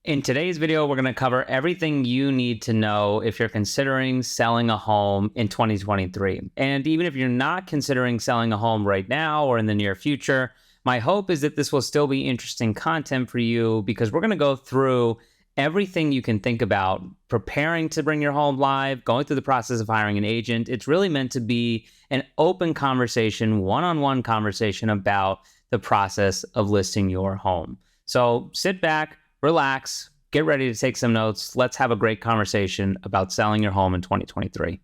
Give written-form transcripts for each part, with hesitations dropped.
In today's video, we're going to cover everything you need to know if you're considering selling a home in 2023. And even if you're not considering selling a home right now or in the near future, my hope is that this will still be interesting content for you because we're going to go through everything you can think about preparing to bring your home live, going through the process of hiring an agent. It's really meant to be an open conversation, one-on-one conversation about the process of listing your home. So sit back, relax, get ready to take some notes. Let's have a great conversation about selling your home in 2023.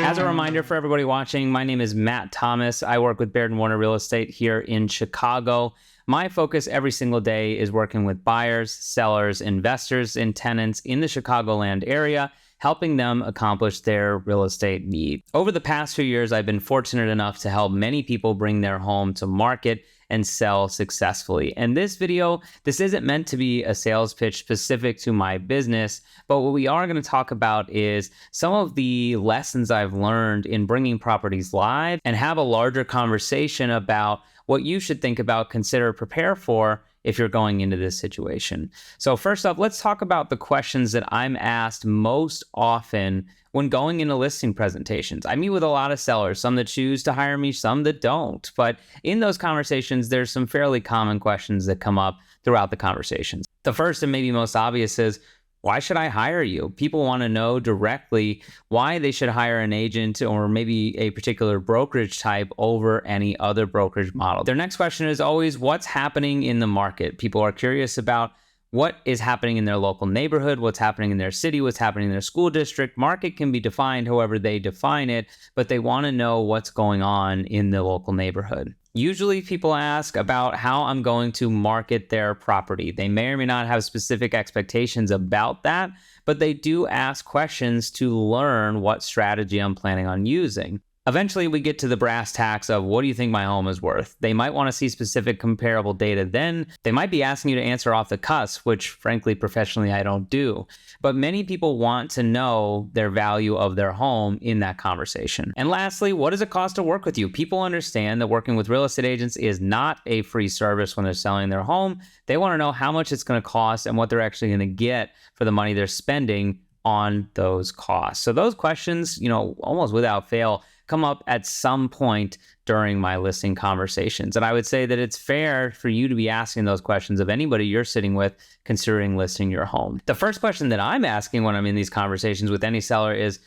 As a reminder for everybody watching, my name is Matt Thomas. I work with Baird & Warner Real Estate here in Chicago. My focus every single day is working with buyers, sellers, investors, and tenants in the Chicagoland area, helping them accomplish their real estate needs. Over the past few years, I've been fortunate enough to help many people bring their home to market and sell successfully. And this video, this isn't meant to be a sales pitch specific to my business, but what we are going to talk about is some of the lessons I've learned in bringing properties live and have a larger conversation about what you should think about, consider, prepare for if you're going into this situation. So first up, let's talk about the questions that I'm asked most often when going into listing presentations. I meet with a lot of sellers, some that choose to hire me, some that don't. But in those conversations, there's some fairly common questions that come up throughout the conversations. The first and maybe most obvious is, why should I hire you? People want to know directly why they should hire an agent or maybe a particular brokerage type over any other brokerage model. Their next question is always, what's happening in the market? People are curious about what is happening in their local neighborhood, what's happening in their city, what's happening in their school district. Market can be defined however they define it, but they want to know what's going on in the local neighborhood. Usually people ask about how I'm going to market their property. They may or may not have specific expectations about that, but they do ask questions to learn what strategy I'm planning on using. Eventually, we get to the brass tacks of what do you think my home is worth? They might want to see specific comparable data. Then they might be asking you to answer off the cuff, which frankly, professionally, I don't do. But many people want to know their value of their home in that conversation. And lastly, what does it cost to work with you? People understand that working with real estate agents is not a free service when they're selling their home. They want to know how much it's going to cost and what they're actually going to get for the money they're spending on those costs. So those questions, almost without fail, come up at some point during my listing conversations. And I would say that it's fair for you to be asking those questions of anybody you're sitting with considering listing your home. The first question that I'm asking when I'm in these conversations with any seller is,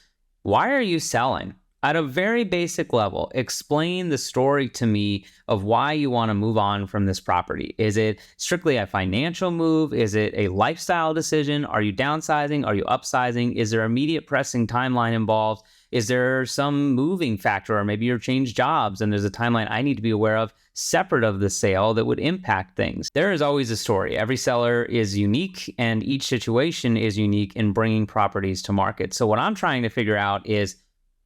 why are you selling? At a very basic level, explain the story to me of why you want to move on from this property. Is it strictly a financial move? Is it a lifestyle decision? Are you downsizing? Are you upsizing? Is there immediate pressing timeline involved? Is there some moving factor, or maybe you've changed jobs and there's a timeline I need to be aware of separate of the sale that would impact things? There is always a story. Every seller is unique and each situation is unique in bringing properties to market. So what I'm trying to figure out is,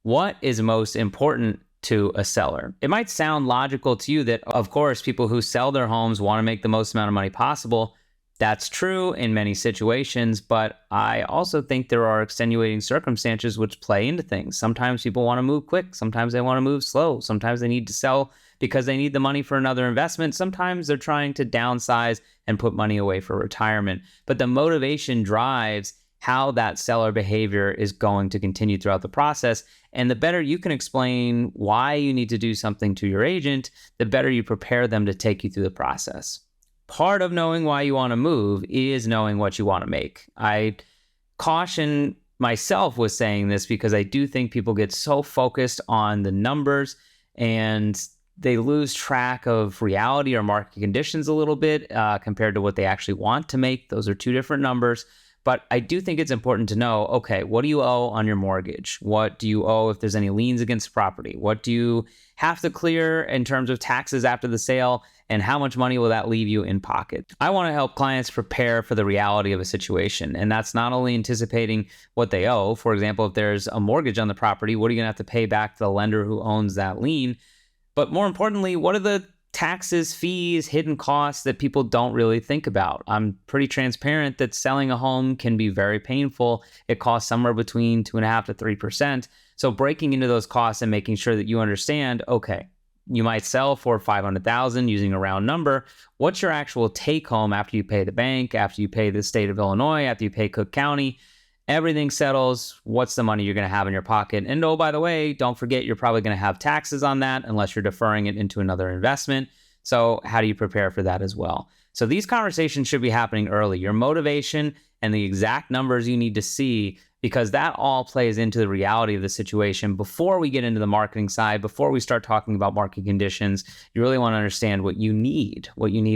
what is most important to a seller? It might sound logical to you that, of course, people who sell their homes want to make the most amount of money possible. That's true in many situations, but I also think there are extenuating circumstances which play into things. Sometimes people want to move quick. Sometimes they want to move slow. Sometimes they need to sell because they need the money for another investment. Sometimes they're trying to downsize and put money away for retirement. But the motivation drives how that seller behavior is going to continue throughout the process. And the better you can explain why you need to do something to your agent, the better you prepare them to take you through the process. Part of knowing why you want to move is knowing what you want to make. I caution myself with saying this because I do think people get so focused on the numbers and they lose track of reality or market conditions a little bit compared to what they actually want to make. Those are two different numbers. But I do think it's important to know, okay, what do you owe on your mortgage? What do you owe if there's any liens against property? What do you have to clear in terms of taxes after the sale? And how much money will that leave you in pocket? I want to help clients prepare for the reality of a situation. And that's not only anticipating what they owe. For example, if there's a mortgage on the property, what are you going to have to pay back to the lender who owns that lien? But more importantly, what are the taxes, fees, hidden costs that people don't really think about? I'm pretty transparent that selling a home can be very painful. It costs somewhere between 2.5% to 3%. So breaking into those costs and making sure that you understand, okay, you might sell for $500,000 using a round number. What's your actual take home after you pay the bank, after you pay the state of Illinois, after you pay Cook County? Everything settles. What's the money you're going to have in your pocket? And oh, by the way, don't forget, you're probably going to have taxes on that unless you're deferring it into another investment. So how do you prepare for that as well? So these conversations should be happening early. Your motivation and the exact numbers you need to see, because that all plays into the reality of the situation before we get into the marketing side, before we start talking about market conditions. You really want to understand what you need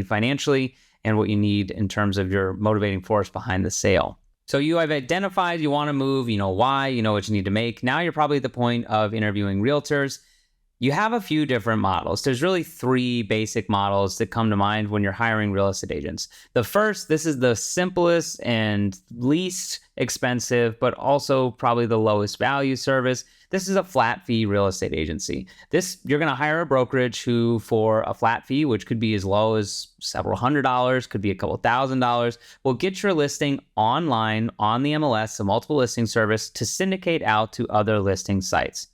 financially and what you need in terms of your motivating force behind the sale. So you have identified you want to move, you know why, you know what you need to make. Now you're probably at the point of interviewing realtors. You have a few different models. There's really three basic models that come to mind when you're hiring real estate agents. The first, this is the simplest and least expensive, but also probably the lowest value service. This is a flat fee real estate agency. You're going to hire a brokerage who, for a flat fee, which could be as low as several $100s, could be a couple $1,000s, will get your listing online on the MLS, a multiple listing service, to syndicate out to other listing sites.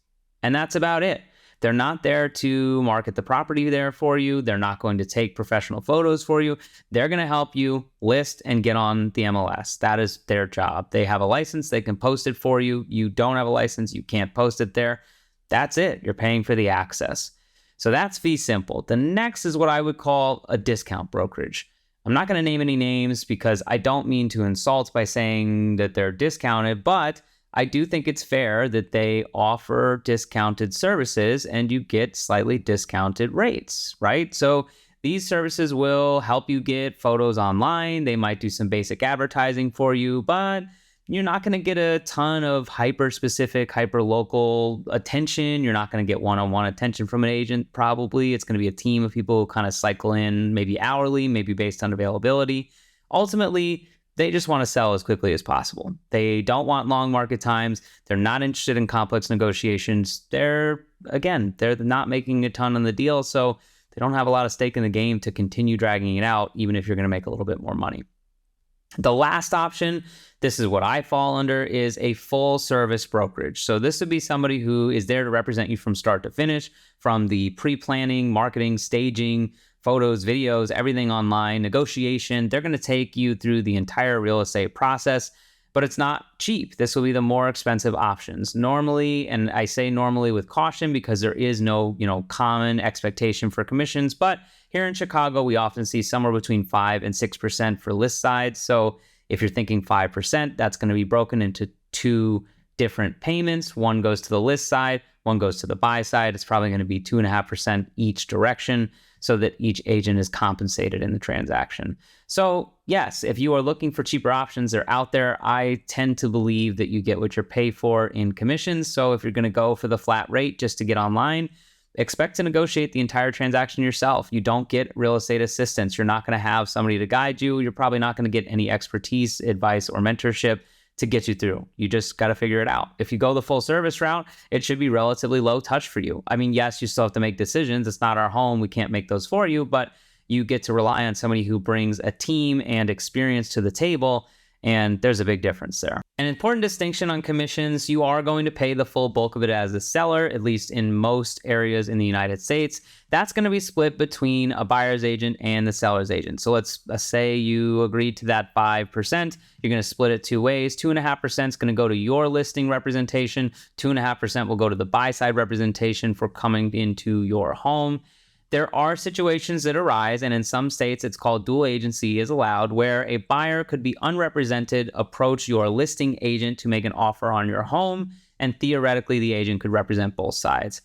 And that's about it. They're not there to market the property there for you. They're not going to take professional photos for you. They're going to help you list and get on the MLS. That is their job. They have a license. They can post it for you. You don't have a license. You can't post it there. That's it. You're paying for the access. So that's fee simple. The next is what I would call a discount brokerage. I'm not going to name any names because I don't mean to insult by saying that they're discounted, but I do think it's fair that they offer discounted services and you get slightly discounted rates, right? So these services will help you get photos online. They might do some basic advertising for you, but you're not going to get a ton of hyper-specific, hyper-local attention. You're not going to get one-on-one attention from an agent, probably. It's going to be a team of people who kind of cycle in, maybe hourly, maybe based on availability. Ultimately, they just want to sell as quickly as possible. They don't want long market times. They're not interested in complex negotiations. They're not making a ton on the deal, so they don't have a lot of stake in the game to continue dragging it out, even if you're going to make a little bit more money. The last option, this is what I fall under, is a full service brokerage. So this would be somebody who is there to represent you from start to finish, from the pre-planning, marketing, staging, photos, videos, everything online, negotiation. They're going to take you through the entire real estate process, but it's not cheap. This will be the more expensive options. Normally, and I say normally with caution because there is no, common expectation for commissions, but here in Chicago, we often see somewhere between 5 and 6% for list sides. So if you're thinking 5%, that's going to be broken into two different payments. One goes to the list side, one goes to the buy side. It's probably going to be 2.5% each direction, so that each agent is compensated in the transaction. So yes, if you are looking for cheaper options, they're out there. I tend to believe that you get what you're paid for in commissions. So if you're going to go for the flat rate just to get online, expect to negotiate the entire transaction yourself. You don't get real estate assistance. You're not going to have somebody to guide you. You're probably not going to get any expertise, advice, or mentorship to get you through. You just got to figure it out. If you go the full service route, it should be relatively low touch for you. I mean, yes, you still have to make decisions. It's not our home. We can't make those for you, but you get to rely on somebody who brings a team and experience to the table. And there's a big difference there. An important distinction on commissions, you are going to pay the full bulk of it as a seller, at least in most areas in the United States. That's going to be split between a buyer's agent and the seller's agent. So let's say you agreed to that 5%. You're going to split it two ways. 2.5% is going to go to your listing representation. 2.5% will go to the buy side representation for coming into your home. There are situations that arise, and in some states it's called dual agency is allowed, where a buyer could be unrepresented, approach your listing agent to make an offer on your home, and theoretically the agent could represent both sides.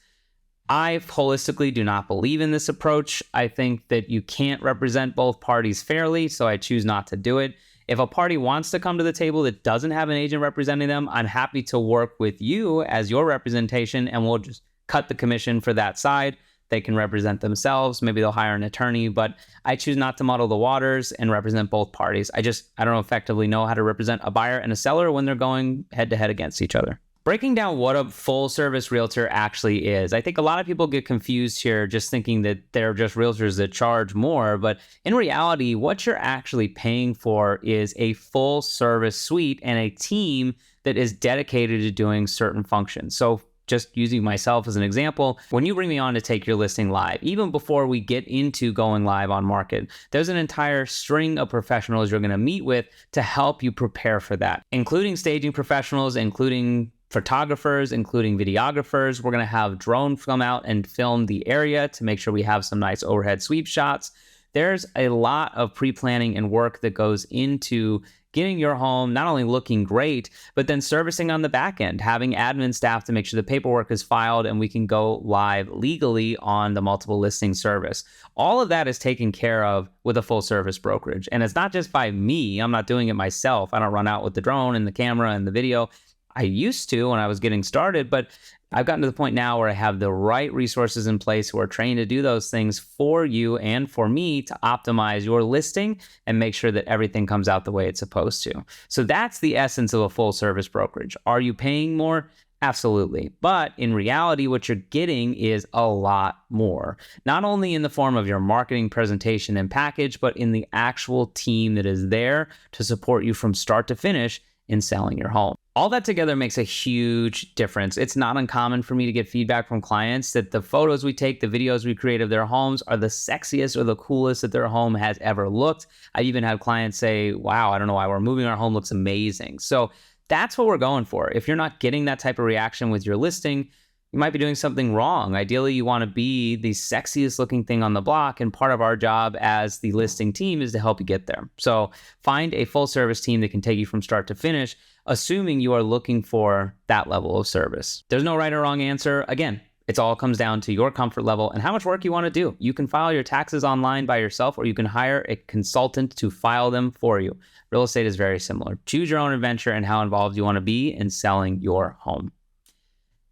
I holistically do not believe in this approach. I think that you can't represent both parties fairly, so I choose not to do it. If a party wants to come to the table that doesn't have an agent representing them, I'm happy to work with you as your representation, and we'll just cut the commission for that side. They can represent themselves. Maybe they'll hire an attorney, but I choose not to muddle the waters and represent both parties. I don't effectively know how to represent a buyer and a seller when they're going head to head against each other. Breaking down what a full service realtor actually is. I think a lot of people get confused here just thinking that they're just realtors that charge more, but in reality, what you're actually paying for is a full service suite and a team that is dedicated to doing certain functions. So just using myself as an example, when you bring me on to take your listing live, even before we get into going live on market, there's an entire string of professionals you're going to meet with to help you prepare for that, including staging professionals, including photographers, including videographers. We're going to have drones come out and film the area to make sure we have some nice overhead sweep shots. There's a lot of pre-planning and work that goes into getting your home not only looking great, but then servicing on the back end, having admin staff to make sure the paperwork is filed and we can go live legally on the multiple listing service. All of that is taken care of with a full service brokerage. And it's not just by me. I'm not doing it myself. I don't run out with the drone and the camera and the video. I used to when I was getting started, but I've gotten to the point now where I have the right resources in place who are trained to do those things for you and for me to optimize your listing and make sure that everything comes out the way it's supposed to. So that's the essence of a full service brokerage. Are you paying more? Absolutely. But in reality, what you're getting is a lot more, not only in the form of your marketing presentation and package, but in the actual team that is there to support you from start to finish in selling your home. All that together makes a huge difference. It's not uncommon for me to get feedback from clients that the photos we take, the videos we create of their homes are the sexiest or the coolest that their home has ever looked. I've even had clients say, wow, I don't know why we're moving, our home looks amazing. So that's what we're going for. If you're not getting that type of reaction with your listing, you might be doing something wrong. Ideally, you want to be the sexiest looking thing on the block, and part of our job as the listing team is to help you get there. So find a full service team that can take you from start to finish, assuming you are looking for that level of service. There's no right or wrong answer. Again, it all comes down to your comfort level and how much work you want to do. You can file your taxes online by yourself, or you can hire a consultant to file them for you. Real estate is very similar. Choose your own adventure and how involved you want to be in selling your home.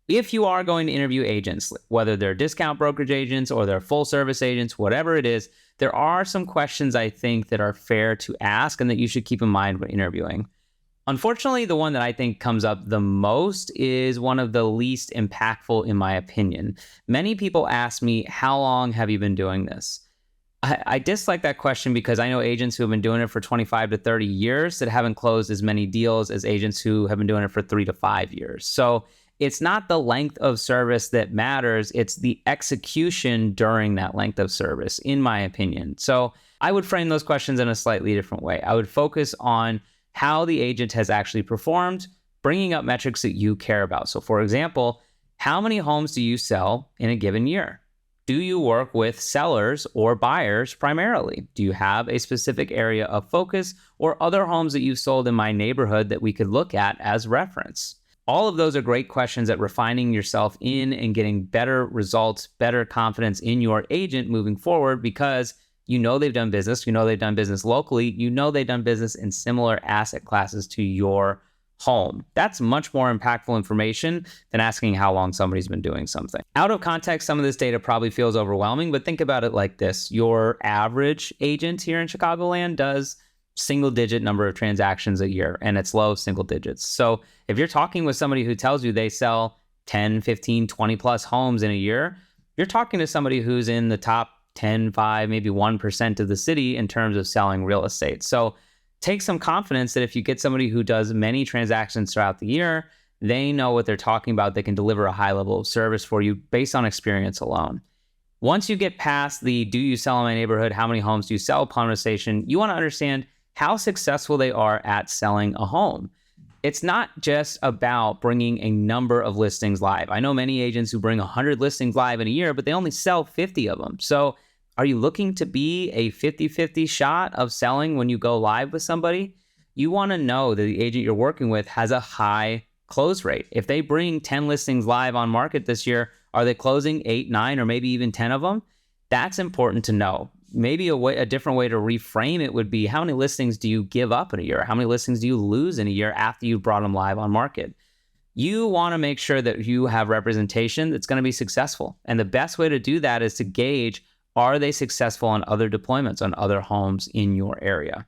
If you are going to interview agents, whether they're discount brokerage agents or they're full service agents, whatever it is, there are some questions I think that are fair to ask and that you should keep in mind when interviewing. Unfortunately, the one that I think comes up the most is one of the least impactful in my opinion. Many people ask me, how long have you been doing this? I dislike that question because I know agents who have been doing it for 25 to 30 years that haven't closed as many deals as agents who have been doing it for 3 to 5 years. So it's not the length of service that matters, it's the execution during that length of service, in my opinion. So I would frame those questions in a slightly different way. I would focus on how the agent has actually performed, bringing up metrics that you care about. So for example, how many homes do you sell in a given year? Do you work with sellers or buyers primarily? Do you have a specific area of focus or other homes that you've sold in my neighborhood that we could look at as reference? All of those are great questions at refining yourself in and getting better results, better confidence in your agent moving forward, because you know they've done business, you know they've done business locally, you know they've done business in similar asset classes to your home. That's much more impactful information than asking how long somebody's been doing something. Out of context, some of this data probably feels overwhelming, but think about it like this. Your average agent here in Chicagoland does single-digit number of transactions a year, and it's low single digits. So if you're talking with somebody who tells you they sell 10, 15, 20 plus homes in a year, you're talking to somebody who's in the top 10, 5, maybe 1% of the city in terms of selling real estate. So take some confidence that if you get somebody who does many transactions throughout the year, they know what they're talking about. They can deliver a high level of service for you based on experience alone. Once you get past the do you sell in my neighborhood, how many homes do you sell conversation, you want to understand how successful they are at selling a home. It's not just about bringing a number of listings live. I know many agents who bring 100 listings live in a year, but they only sell 50 of them. So are you looking to be a 50-50 shot of selling when you go live with somebody? You want to know that the agent you're working with has a high close rate. If they bring 10 listings live on market this year, are they closing 8, 9, or maybe even 10 of them? That's important to know. Maybe a different way to reframe it would be, how many listings do you give up in a year? How many listings do you lose in a year after you brought them live on market? You want to make sure that you have representation that's going to be successful. And the best way to do that is to gauge, are they successful on other deployments, on other homes in your area?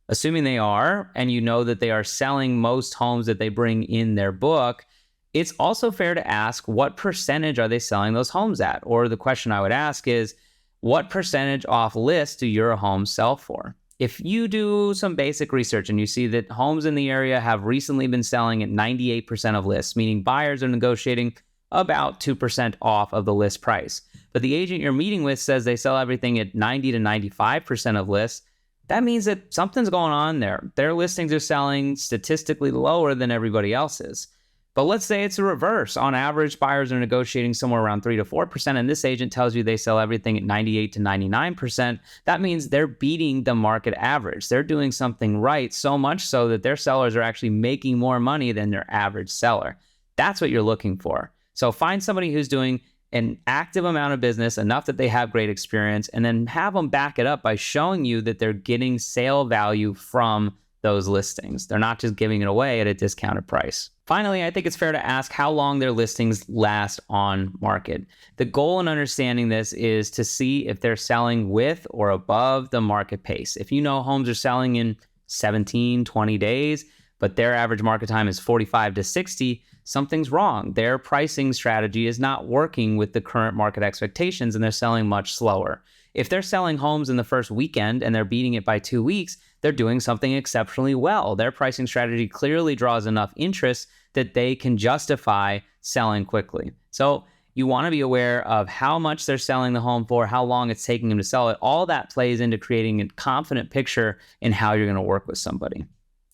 Assuming they are, and you know that they are selling most homes that they bring in their book, it's also fair to ask, what percentage are they selling those homes at? Or the question I would ask is, what percentage off list do your homes sell for? If you do some basic research and you see that homes in the area have recently been selling at 98% of lists, meaning buyers are negotiating about 2% off of the list price. But the agent you're meeting with says they sell everything at 90 to 95% of list. That means that something's going on there. Their listings are selling statistically lower than everybody else's. But let's say it's a reverse. On average, buyers are negotiating somewhere around 3 to 4%, and this agent tells you they sell everything at 98 to 99%. That means they're beating the market average. They're doing something right, so much so that their sellers are actually making more money than their average seller. That's what you're looking for. So find somebody who's doing an active amount of business, enough that they have great experience, and then have them back it up by showing you that they're getting sale value from those listings. They're not just giving it away at a discounted price. Finally, I think it's fair to ask how long their listings last on market. The goal in understanding this is to see if they're selling with or above the market pace. If you know homes are selling in 17, 20 days, but their average market time is 45 to 60, something's wrong. Their pricing strategy is not working with the current market expectations, and they're selling much slower. If they're selling homes in the first weekend and they're beating it by 2 weeks, they're doing something exceptionally well. Their pricing strategy clearly draws enough interest that they can justify selling quickly. So you want to be aware of how much they're selling the home for, how long it's taking them to sell it. All that plays into creating a confident picture in how you're going to work with somebody.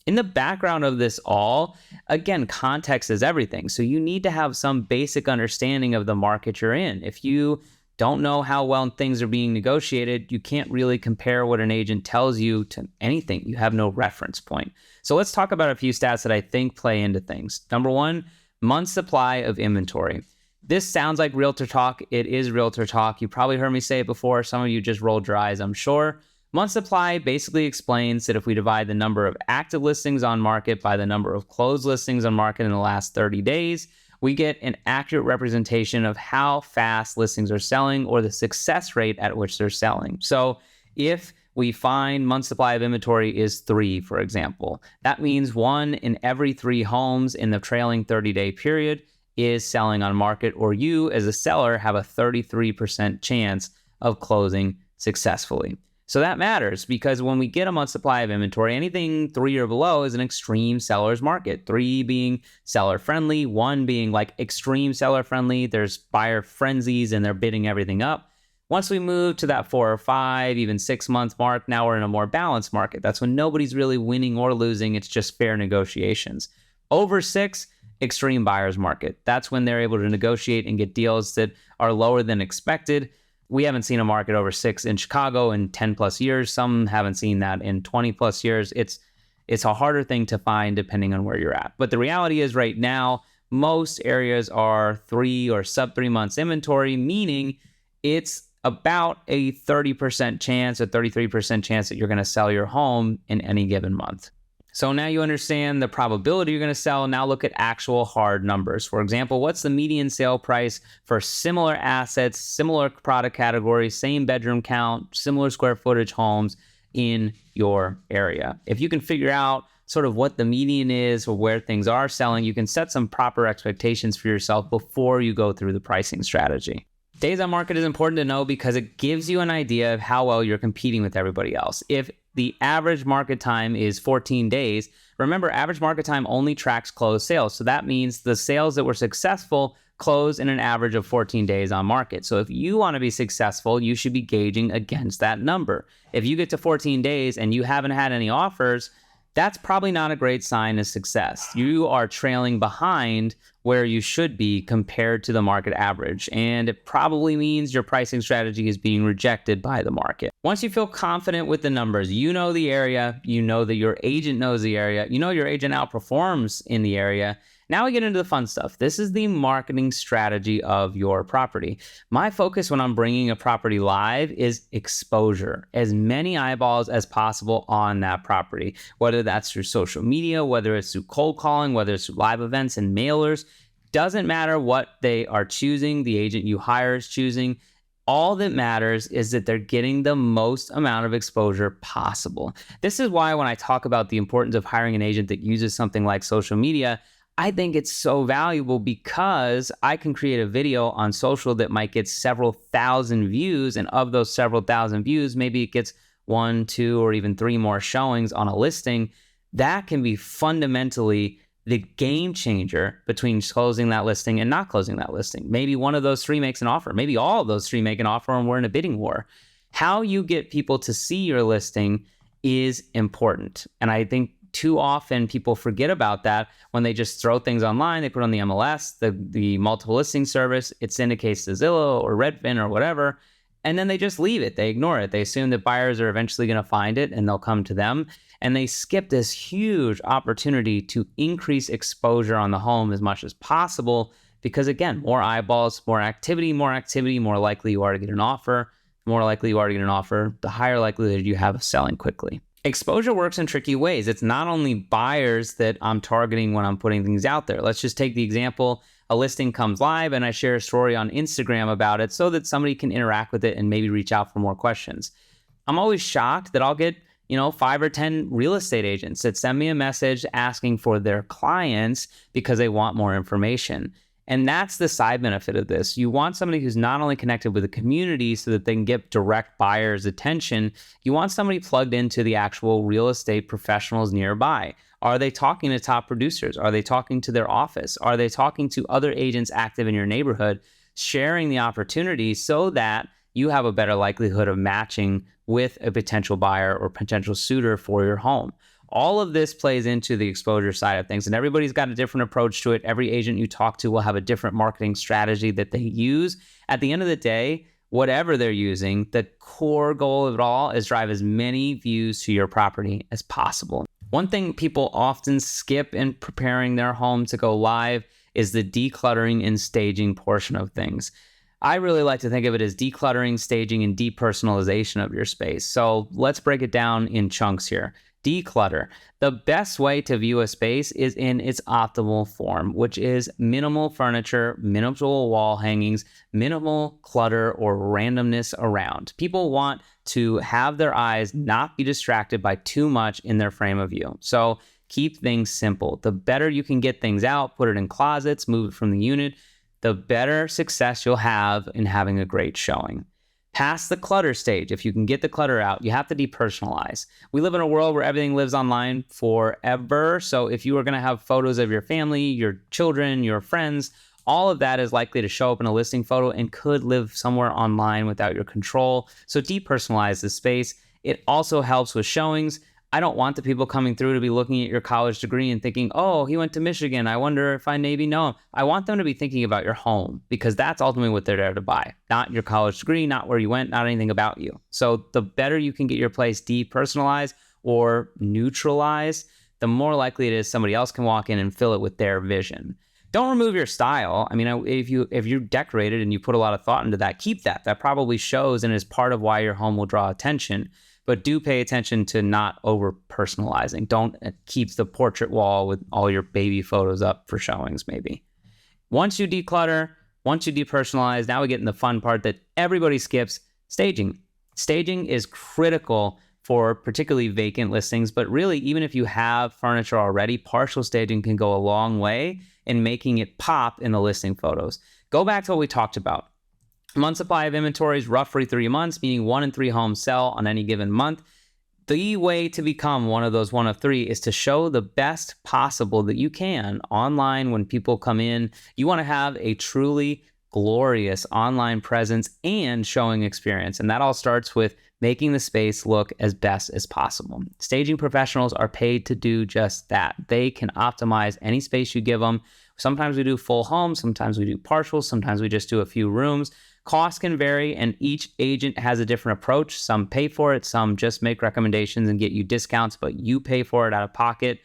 In the background of this all, again, context is everything. So you need to have some basic understanding of the market you're in. If you don't know how well things are being negotiated, you can't really compare what an agent tells you to anything. You have no reference point. So let's talk about a few stats that I think play into things. Number one, month supply of inventory. This sounds like realtor talk. It is realtor talk. You probably heard me say it before. Some of you just rolled your eyes, I'm sure. Month supply basically explains that if we divide the number of active listings on market by the number of closed listings on market in the last 30 days, we get an accurate representation of how fast listings are selling or the success rate at which they're selling. So if we find month supply of inventory is 3, for example, that means 1 in every 3 homes in the trailing 30-day period is selling on market, or you as a seller have a 33% chance of closing successfully. So that matters because when we get a month supply of inventory, anything 3 or below is an extreme seller's market. 3 being seller friendly, 1 being like extreme seller friendly. There's buyer frenzies and they're bidding everything up. Once we move to that 4 or 5, even 6 month mark, now we're in a more balanced market. That's when nobody's really winning or losing. It's just fair negotiations. Over 6, extreme buyer's market. That's when they're able to negotiate and get deals that are lower than expected. We haven't seen a market over 6 in Chicago in 10 plus years. Some haven't seen that in 20 plus years. It's a harder thing to find depending on where you're at. But the reality is right now, most areas are 3 or sub 3 months inventory, meaning it's about a 30% chance, a 33% chance that you're going to sell your home in any given month. So now you understand the probability you're going to sell. Now look at actual hard numbers. For example, what's the median sale price for similar assets, similar product categories, same bedroom count, similar square footage homes in your area? If you can figure out sort of what the median is or where things are selling, you can set some proper expectations for yourself before you go through the pricing strategy. Days on market is important to know because it gives you an idea of how well you're competing with everybody else. If the average market time is 14 days, remember, average market time only tracks closed sales. So that means the sales that were successful close in an average of 14 days on market. So if you want to be successful, you should be gauging against that number. If you get to 14 days and you haven't had any offers, that's probably not a great sign of success. You are trailing behind where you should be compared to the market average, and it probably means your pricing strategy is being rejected by the market. Once you feel confident with the numbers, you know the area, you know that your agent knows the area, you know your agent outperforms in the area. Now we get into the fun stuff. This is the marketing strategy of your property. My focus when I'm bringing a property live is exposure. As many eyeballs as possible on that property, whether that's through social media, whether it's through cold calling, whether it's through live events and mailers. Doesn't matter what they are choosing, the agent you hire is choosing. All that matters is that they're getting the most amount of exposure possible. This is why when I talk about the importance of hiring an agent that uses something like social media, I think it's so valuable because I can create a video on social that might get several thousand views, and of those several thousand views, maybe it gets 1, 2, or even 3 more showings on a listing. That can be fundamentally the game changer between closing that listing and not closing that listing. Maybe one of those three makes an offer. Maybe all of those three make an offer and we're in a bidding war. How you get people to see your listing is important. And I think too often people forget about that when they just throw things online. They put on the MLS, the multiple listing service, it syndicates to Zillow or Redfin or whatever, and then they just leave it. They ignore it. They assume that buyers are eventually going to find it and they'll come to them. And they skip this huge opportunity to increase exposure on the home as much as possible because, again, more eyeballs, more activity, more likely you are to get an offer. The more likely you are to get an offer, the higher likelihood you have of selling quickly. Exposure works in tricky ways. It's not only buyers that I'm targeting when I'm putting things out there. Let's just take the example, a listing comes live and I share a story on Instagram about it so that somebody can interact with it and maybe reach out for more questions. I'm always shocked that I'll get 5 or 10 real estate agents that send me a message asking for their clients because they want more information. And that's the side benefit of this. You want somebody who's not only connected with the community so that they can get direct buyers' attention, you want somebody plugged into the actual real estate professionals nearby. Are they talking to top producers? Are they talking to their office? Are they talking to other agents active in your neighborhood, sharing the opportunity so that you have a better likelihood of matching with a potential buyer or potential suitor for your home? All of this plays into the exposure side of things, and everybody's got a different approach to it. Every agent you talk to will have a different marketing strategy that they use. At the end of the day, whatever they're using, the core goal of it all is drive as many views to your property as possible. One thing people often skip in preparing their home to go live is the decluttering and staging portion of things. I really like to think of it as decluttering, staging, and depersonalization of your space. So let's break it down in chunks here. Declutter. The best way to view a space is in its optimal form, which is minimal furniture, minimal wall hangings, minimal clutter or randomness around. People want to have their eyes not be distracted by too much in their frame of view. So keep things simple. The better you can get things out, put it in closets, move it from the unit, the better success you'll have in having a great showing. Past the clutter stage, if you can get the clutter out, you have to depersonalize. We live in a world where everything lives online forever. So if you are going to have photos of your family, your children, your friends, all of that is likely to show up in a listing photo and could live somewhere online without your control. So depersonalize the space. It also helps with showings. I don't want the people coming through to be looking at your college degree and thinking, oh, he went to Michigan. I wonder if I maybe know him. I want them to be thinking about your home because that's ultimately what they're there to buy. Not your college degree, not where you went, not anything about you. So the better you can get your place depersonalized or neutralized, the more likely it is somebody else can walk in and fill it with their vision. Don't remove your style. I mean, if you decorated and you put a lot of thought into that, keep that. That probably shows and is part of why your home will draw attention. But do pay attention to not over-personalizing. Don't keep the portrait wall with all your baby photos up for showings, maybe. Once you declutter, once you depersonalize, now we get in the fun part that everybody skips, staging. Staging is critical for particularly vacant listings, but really, even if you have furniture already, partial staging can go a long way in making it pop in the listing photos. Go back to what we talked about. Month supply of inventory is roughly 3 months, meaning 1 in 3 homes sell on any given month. The way to become one of those 1 of 3 is to show the best possible that you can online when people come in. You want to have a truly glorious online presence and showing experience. And that all starts with making the space look as best as possible. Staging professionals are paid to do just that. They can optimize any space you give them. Sometimes we do full homes, sometimes we do partials, sometimes we just do a few rooms. Costs can vary, and each agent has a different approach. Some pay for it, some just make recommendations and get you discounts, but you pay for it out of pocket.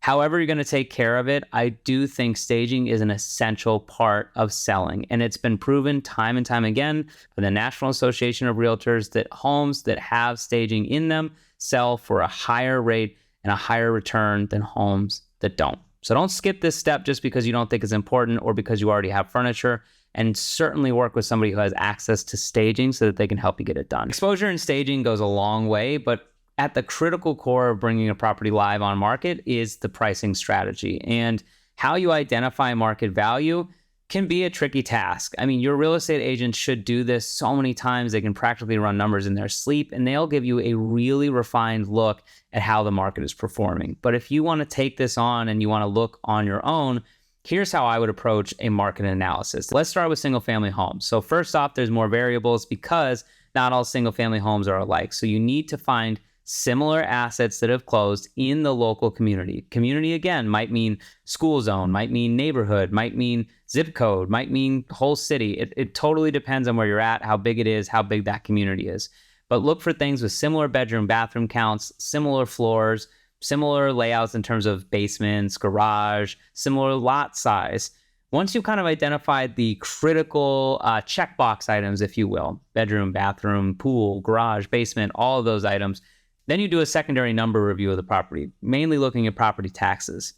However you're going to take care of it, I do think staging is an essential part of selling. And it's been proven time and time again by the National Association of Realtors that homes that have staging in them sell for a higher rate and a higher return than homes that don't. So don't skip this step just because you don't think it's important or because you already have furniture. And certainly work with somebody who has access to staging so that they can help you get it done. Exposure and staging goes a long way, but at the critical core of bringing a property live on market is the pricing strategy. And how you identify market value can be a tricky task. I mean, your real estate agent should do this so many times. They can practically run numbers in their sleep, and they'll give you a really refined look at how the market is performing. But if you want to take this on and you want to look on your own, here's how I would approach a market analysis. Let's start with single family homes. So first off, there's more variables because not all single family homes are alike. So you need to find similar assets that have closed in the local community. Community, again, might mean school zone, might mean neighborhood, might mean zip code, might mean whole city. It totally depends on where you're at, how big it is, how big that community is. But look for things with similar bedroom, bathroom counts, similar floors, similar layouts in terms of basements, garage, similar lot size. Once you've kind of identified the critical checkbox items, if you will, bedroom, bathroom, pool, garage, basement, all of those items, then you do a secondary number review of the property, mainly looking at property taxes.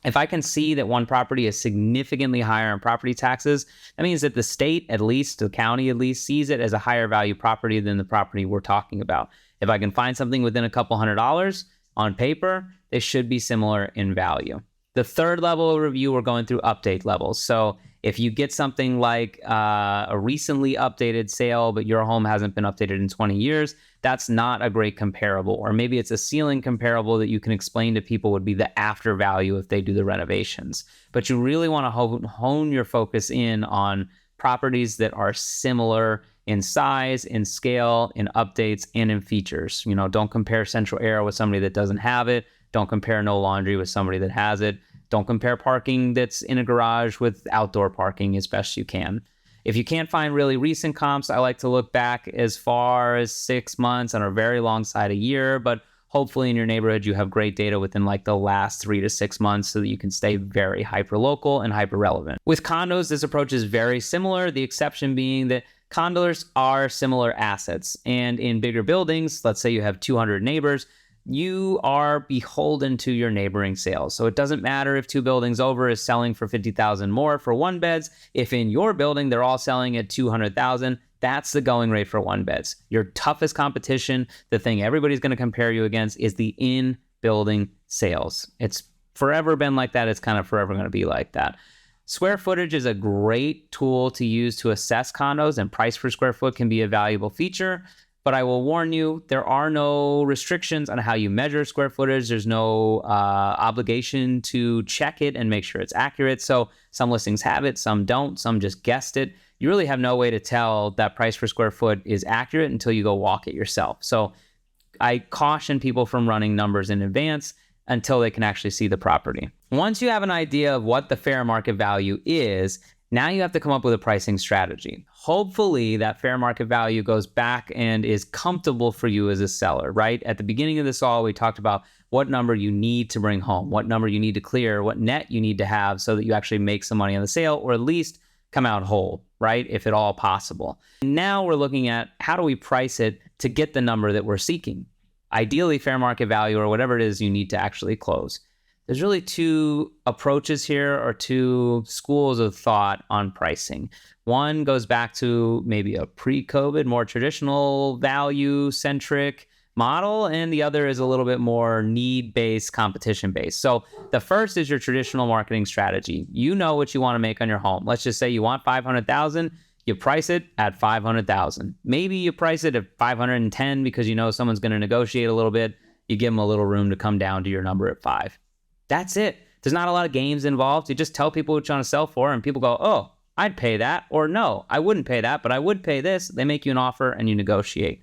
If I can see that one property is significantly higher in property taxes, that means that the state, at least, the county at least, sees it as a higher value property than the property we're talking about. If I can find something within a couple $100 on paper, they should be similar in value. The third level of review, we're going through update levels. So if you get something like a recently updated sale, but your home hasn't been updated in 20 years, that's not a great comparable. Or maybe it's a ceiling comparable that you can explain to people would be the after value if they do the renovations. But you really want to hone your focus in on properties that are similar in size, in scale, in updates, and in features. You know, don't compare central air with somebody that doesn't have it. Don't compare no laundry with somebody that has it. Don't compare parking that's in a garage with outdoor parking as best you can. If you can't find really recent comps, I like to look back as far as 6 months on a very long side a year, but hopefully in your neighborhood you have great data within like the last 3 to 6 months so that you can stay very hyper-local and hyper-relevant. With condos, this approach is very similar, the exception being that condos are similar assets. And in bigger buildings, let's say you have 200 neighbors, you are beholden to your neighboring sales. So it doesn't matter if 2 buildings over is selling for $50,000 more for 1-beds. If in your building they're all selling at $200,000, that's the going rate for 1-beds. Your toughest competition, the thing everybody's going to compare you against, is the in-building sales. It's forever been like that. It's kind of forever going to be like that. Square footage is a great tool to use to assess condos, and price per square foot can be a valuable feature. But I will warn you, there are no restrictions on how you measure square footage. There's no obligation to check it and make sure it's accurate. So some listings have it, some don't, some just guessed it. You really have no way to tell that price per square foot is accurate until you go walk it yourself. So I caution people from running numbers in advance until they can actually see the property. Once you have an idea of what the fair market value is, now you have to come up with a pricing strategy. Hopefully that fair market value goes back and is comfortable for you as a seller, right? At the beginning of this all, we talked about what number you need to bring home, what number you need to clear, what net you need to have so that you actually make some money on the sale, or at least come out whole, right? If at all possible. Now we're looking at how do we price it to get the number that we're seeking? Ideally, fair market value or whatever it is you need to actually close. There's really 2 approaches here, or 2 schools of thought on pricing. One goes back to maybe a pre-COVID, more traditional value-centric model, and the other is a little bit more need-based, competition-based. So the first is your traditional marketing strategy. You know what you want to make on your home. Let's just say you want $500,000. You price it at $500,000. Maybe you price it at $510 because you know someone's going to negotiate a little bit. You give them a little room to come down to your number at $5. That's it. There's not a lot of games involved. You just tell people what you want to sell for, and people go, oh, I'd pay that, or no, I wouldn't pay that, but I would pay this. They make you an offer and you negotiate.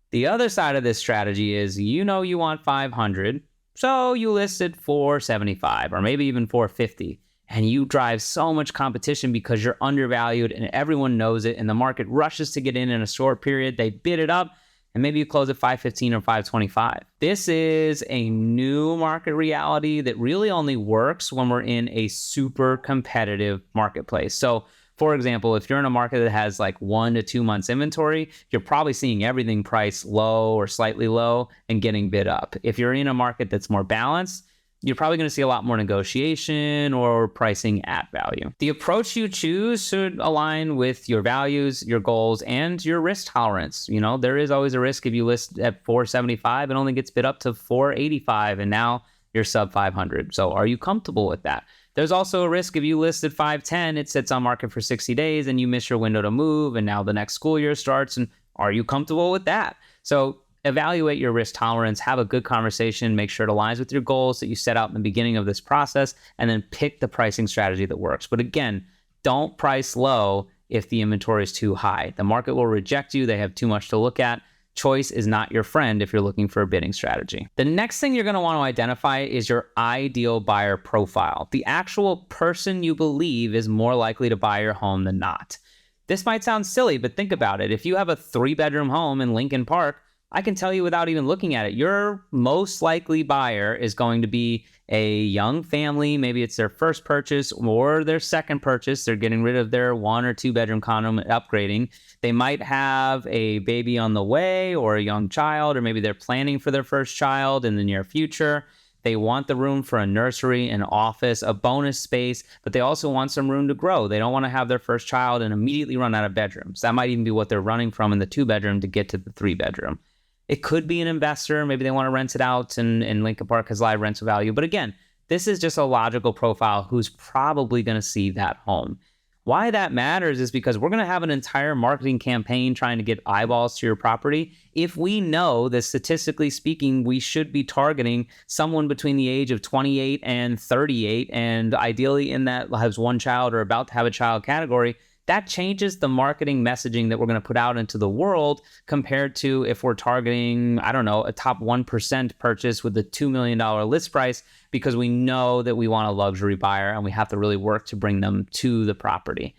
The other side of this strategy is you know you want $500, so you list it for $75 or maybe even $450, and you drive so much competition because you're undervalued and everyone knows it, and the market rushes to get in a short period. They bid it up, and maybe you close at $515 or $525. This is a new market reality that really only works when we're in a super competitive marketplace. So, for example, if you're in a market that has like 1 to 2 months inventory, you're probably seeing everything priced low or slightly low and getting bid up. If you're in a market that's more balanced, you're probably going to see a lot more negotiation or pricing at value. The approach you choose should align with your values, your goals, and your risk tolerance. You know, there is always a risk if you list at $475, it only gets bid up to $485, and now you're sub $500. So are you comfortable with that? There's also a risk if you list at 510, it sits on market for 60 days and you miss your window to move, and now the next school year starts, and are you comfortable with that? So evaluate your risk tolerance, have a good conversation, make sure it aligns with your goals that you set out in the beginning of this process, and then pick the pricing strategy that works. But again, don't price low if the inventory is too high. The market will reject you. They have too much to look at. Choice is not your friend if you're looking for a bidding strategy. The next thing you're going to want to identify is your ideal buyer profile, the actual person you believe is more likely to buy your home than not. This might sound silly, but think about it. If you have a 3-bedroom home in Lincoln Park, I can tell you without even looking at it, your most likely buyer is going to be a young family. Maybe it's their first purchase or their second purchase. They're getting rid of their 1 or 2 bedroom condo and upgrading. They might have a baby on the way or a young child, or maybe they're planning for their first child in the near future. They want the room for a nursery, an office, a bonus space, but they also want some room to grow. They don't want to have their first child and immediately run out of bedrooms. That might even be what they're running from in the 2-bedroom to get to the 3-bedroom. It could be an investor. Maybe they want to rent it out, and Lincoln Park has live rental value. But again, this is just a logical profile who's probably going to see that home. Why that matters is because we're going to have an entire marketing campaign trying to get eyeballs to your property. If we know that statistically speaking, we should be targeting someone between the age of 28 and 38, and ideally in that has 1 child or about to have a child category, that changes the marketing messaging that we're going to put out into the world compared to if we're targeting, I don't know, a top 1% purchase with a $2 million list price, because we know that we want a luxury buyer and we have to really work to bring them to the property.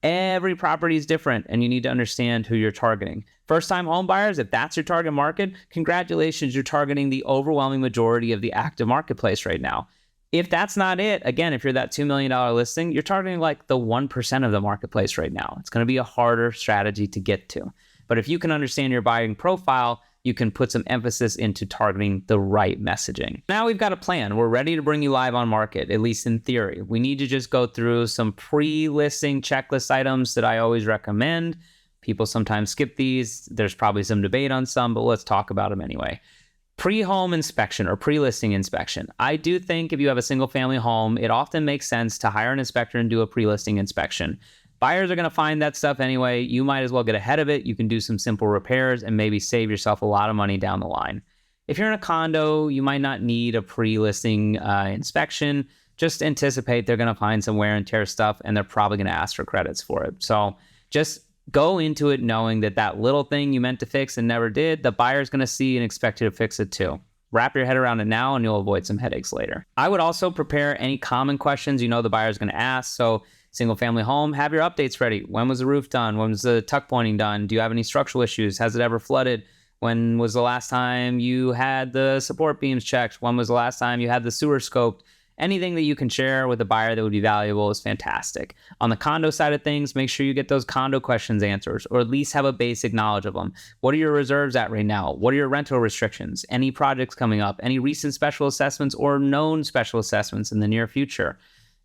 Every property is different, and you need to understand who you're targeting. First-time home buyers, if that's your target market, congratulations, you're targeting the overwhelming majority of the active marketplace right now. If that's not it, again, if you're that $2 million listing, you're targeting like the 1% of the marketplace right now. It's going to be a harder strategy to get to. But if you can understand your buying profile, you can put some emphasis into targeting the right messaging. Now we've got a plan. We're ready to bring you live on market, at least in theory. We need to just go through some pre-listing checklist items that I always recommend. People sometimes skip these. There's probably some debate on some, but let's talk about them anyway. Pre-home inspection or pre-listing inspection. I do think if you have a single family home, it often makes sense to hire an inspector and do a pre-listing inspection. Buyers are going to find that stuff anyway. You might as well get ahead of it. You can do some simple repairs and maybe save yourself a lot of money down the line. If you're in a condo, you might not need a pre-listing inspection. Just anticipate they're going to find some wear and tear stuff, and they're probably going to ask for credits for it. So just go into it knowing that that little thing you meant to fix and never did, the buyer's going to see and expect you to fix it too. Wrap your head around it now and you'll avoid some headaches later. I would also prepare any common questions you know the buyer's going to ask. So single family home, have your updates ready. When was the roof done? When was the tuck pointing done? Do you have any structural issues? Has it ever flooded? When was the last time you had the support beams checked? When was the last time you had the sewer scoped? Anything that you can share with a buyer that would be valuable is fantastic. On the condo side of things, make sure you get those condo questions answers, or at least have a basic knowledge of them. What are your reserves at right now? What are your rental restrictions? Any projects coming up? Any recent special assessments or known special assessments in the near future?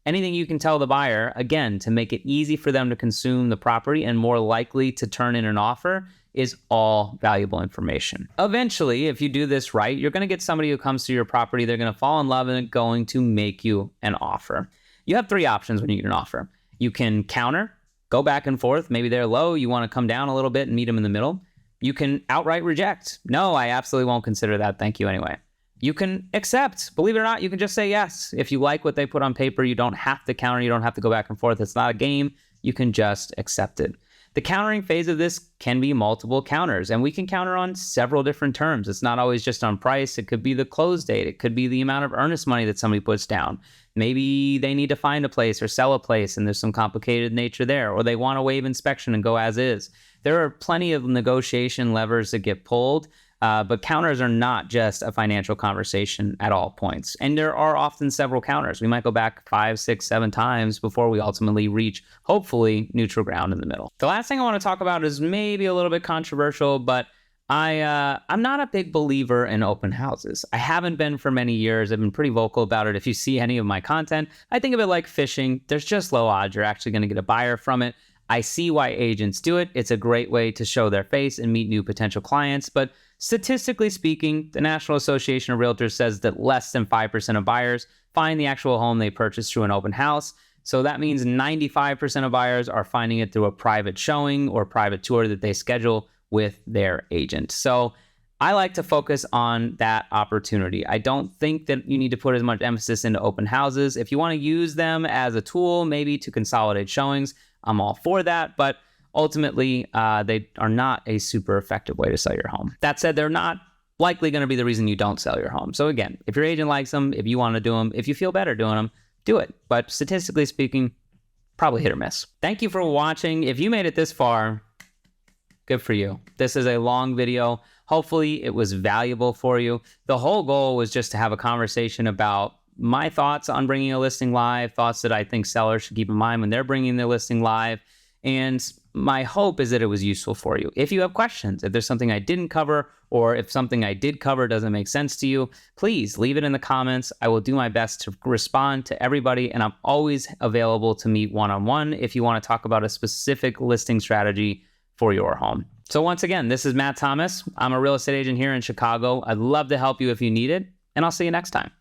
Anything you can tell the buyer, again, to make it easy for them to consume the property and more likely to turn in an offer, is all valuable information. Eventually, if you do this right, you're going to get somebody who comes to your property, they're going to fall in love and going to make you an offer. You have 3 options when you get an offer. You can counter, go back and forth. Maybe they're low, you want to come down a little bit and meet them in the middle. You can outright reject. No, I absolutely won't consider that. Thank you anyway. You can accept. Believe it or not, you can just say yes. If you like what they put on paper, you don't have to counter. You don't have to go back and forth. It's not a game. You can just accept it. The countering phase of this can be multiple counters, and we can counter on several different terms. It's not always just on price. It could be the close date. It could be the amount of earnest money that somebody puts down. Maybe they need to find a place or sell a place, and there's some complicated nature there, or they want to waive inspection and go as is. There are plenty of negotiation levers that get pulled, but counters are not just a financial conversation at all points. And there are often several counters. We might go back 5, 6, 7 times before we ultimately reach, hopefully, neutral ground in the middle. The last thing I want to talk about is maybe a little bit controversial, but I'm not a big believer in open houses. I haven't been for many years. I've been pretty vocal about it. If you see any of my content, I think of it like fishing. There's just low odds you're actually going to get a buyer from it. I see why agents do it. It's a great way to show their face and meet new potential clients. But statistically speaking, the National Association of Realtors says that less than 5% of buyers find the actual home they purchased through an open house. So that means 95% of buyers are finding it through a private showing or private tour that they schedule with their agent. So I like to focus on that opportunity. I don't think that you need to put as much emphasis into open houses. If you want to use them as a tool, maybe to consolidate showings, I'm all for that. But ultimately, they are not a super effective way to sell your home. That said, they're not likely going to be the reason you don't sell your home. So again, if your agent likes them, if you want to do them, if you feel better doing them, do it. But statistically speaking, probably hit or miss. Thank you for watching. If you made it this far, good for you. This is a long video. Hopefully it was valuable for you. The whole goal was just to have a conversation about my thoughts on bringing a listing live, thoughts that I think sellers should keep in mind when they're bringing their listing live. And my hope is that it was useful for you. If you have questions, if there's something I didn't cover, or if something I did cover doesn't make sense to you, please leave it in the comments. I will do my best to respond to everybody, and I'm always available to meet one-on-one if you want to talk about a specific listing strategy for your home. So once again, this is Matt Thomas. I'm a real estate agent here in Chicago. I'd love to help you if you need it, and I'll see you next time.